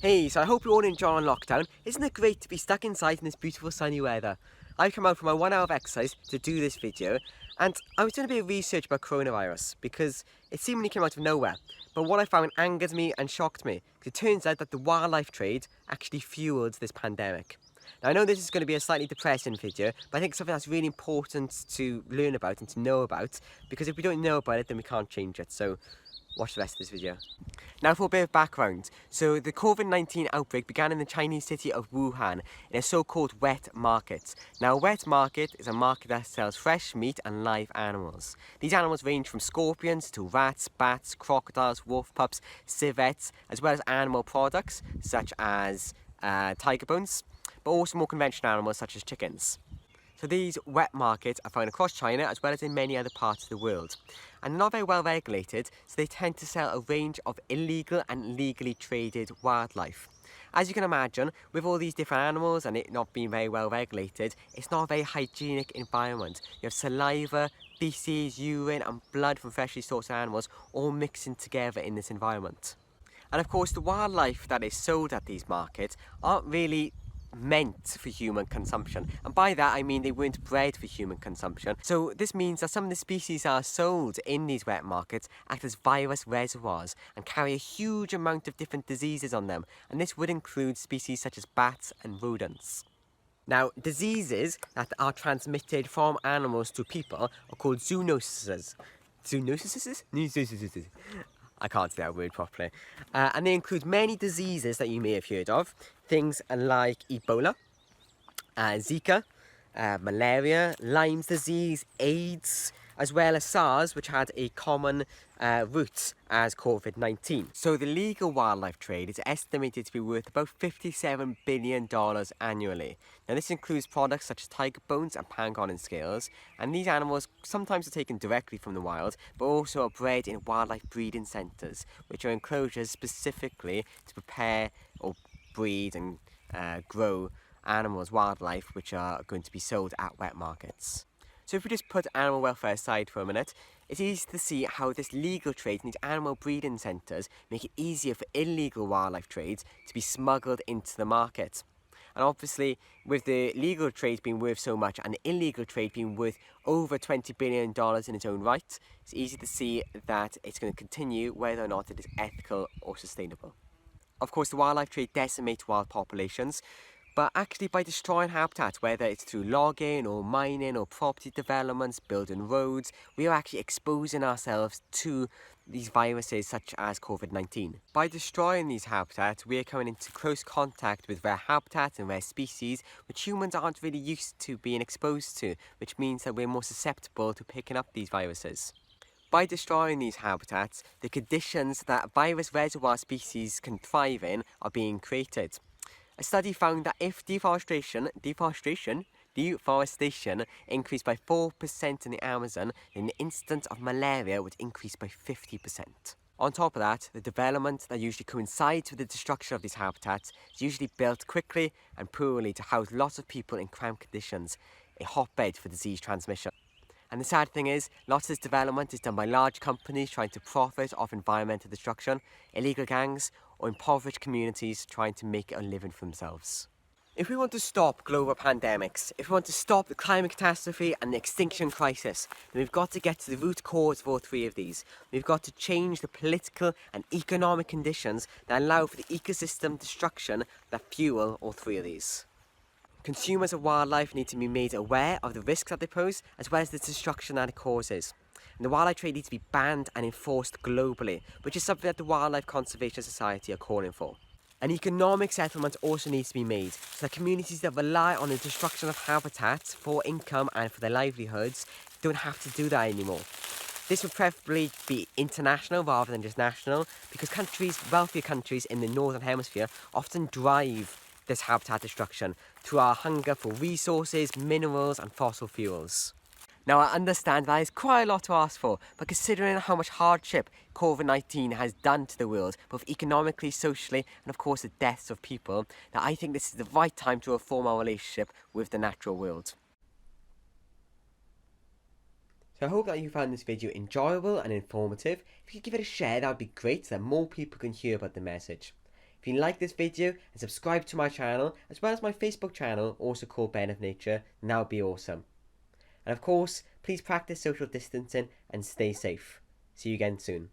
Hey, so I hope you're all enjoying lockdown. Isn't it great to be stuck inside in this beautiful sunny weather? I've come out for my 1 hour of exercise to do this video, and I was doing a bit of research about coronavirus because it seemingly came out of nowhere. But what I found angered me and shocked me, because it turns out that the wildlife trade actually fueled this pandemic. Now I know this is going to be a slightly depressing video, but I think it's something that's really important to learn about and to know about, because if we don't know about it then we can't change it. So watch the rest of this video. Now for a bit of background. So the COVID-19 outbreak began in the Chinese city of Wuhan in a so-called wet market. Now a wet market is a market that sells fresh meat and live animals. These animals range from scorpions to rats, bats, crocodiles, wolf pups, civets, as well as animal products such as tiger bones, but also more conventional animals such as chickens. So these wet markets are found across China as well as in many other parts of the world. And they're not very well regulated, so they tend to sell a range of illegal and legally traded wildlife. As you can imagine, with all these different animals and it not being very well regulated, it's not a very hygienic environment. You have saliva, feces, urine and blood from freshly slaughtered animals all mixing together in this environment. And of course the wildlife that is sold at these markets aren't really meant for human consumption, and by that I mean they weren't bred for human consumption. So this means that some of the species that are sold in these wet markets act as virus reservoirs and carry a huge amount of different diseases on them, and this would include species such as bats and rodents. Now, diseases that are transmitted from animals to people are called zoonoses. Zoonoses? I can't say that word properly. And they include many diseases that you may have heard of. Things like Ebola, Zika, malaria, Lyme's disease, AIDS, as well as SARS, which had a common root as COVID-19. So the legal wildlife trade is estimated to be worth about $57 billion annually. Now this includes products such as tiger bones and pangolin scales, and these animals sometimes are taken directly from the wild, but also are bred in wildlife breeding centres, which are enclosures specifically to prepare or breed and grow animals, wildlife, which are going to be sold at wet markets. So if we just put animal welfare aside for a minute, it's easy to see how this legal trade in these animal breeding centres make it easier for illegal wildlife trades to be smuggled into the market. And obviously, with the legal trade being worth so much and the illegal trade being worth over $20 billion in its own right, it's easy to see that it's going to continue whether or not it is ethical or sustainable. Of course, the wildlife trade decimates wild populations, but actually by destroying habitat, whether it's through logging or mining or property developments, building roads, we are actually exposing ourselves to these viruses such as COVID-19. By destroying these habitats, we are coming into close contact with rare habitats and rare species which humans aren't really used to being exposed to, which means that we're more susceptible to picking up these viruses. By destroying these habitats, the conditions that virus reservoir species can thrive in are being created. A study found that if deforestation increased by 4% in the Amazon, then the incidence of malaria would increase by 50%. On top of that, the development that usually coincides with the destruction of these habitats is usually built quickly and poorly to house lots of people in cramped conditions, a hotbed for disease transmission. And the sad thing is, lots of this development is done by large companies trying to profit off environmental destruction, illegal gangs, or impoverished communities trying to make a living for themselves. If we want to stop global pandemics, if we want to stop the climate catastrophe and the extinction crisis, then we've got to get to the root cause of all three of these. We've got to change the political and economic conditions that allow for the ecosystem destruction that fuel all three of these. Consumers of wildlife need to be made aware of the risks that they pose, as well as the destruction that it causes. And the wildlife trade needs to be banned and enforced globally, which is something that the Wildlife Conservation Society are calling for. An economic settlement also needs to be made, so that communities that rely on the destruction of habitats for income and for their livelihoods don't have to do that anymore. This would preferably be international rather than just national, because wealthier countries in the Northern Hemisphere often drive this habitat destruction through our hunger for resources, minerals and fossil fuels. Now I understand that is quite a lot to ask for, but considering how much hardship COVID-19 has done to the world, both economically, socially and of course the deaths of people, that I think this is the right time to reform our relationship with the natural world. So I hope that you found this video enjoyable and informative. If you could give it a share, that would be great so that more people can hear about the message. If you like this video and subscribe to my channel, as well as my Facebook channel, also called Ben of Nature, then that would be awesome. And of course, please practice social distancing and stay safe. See you again soon.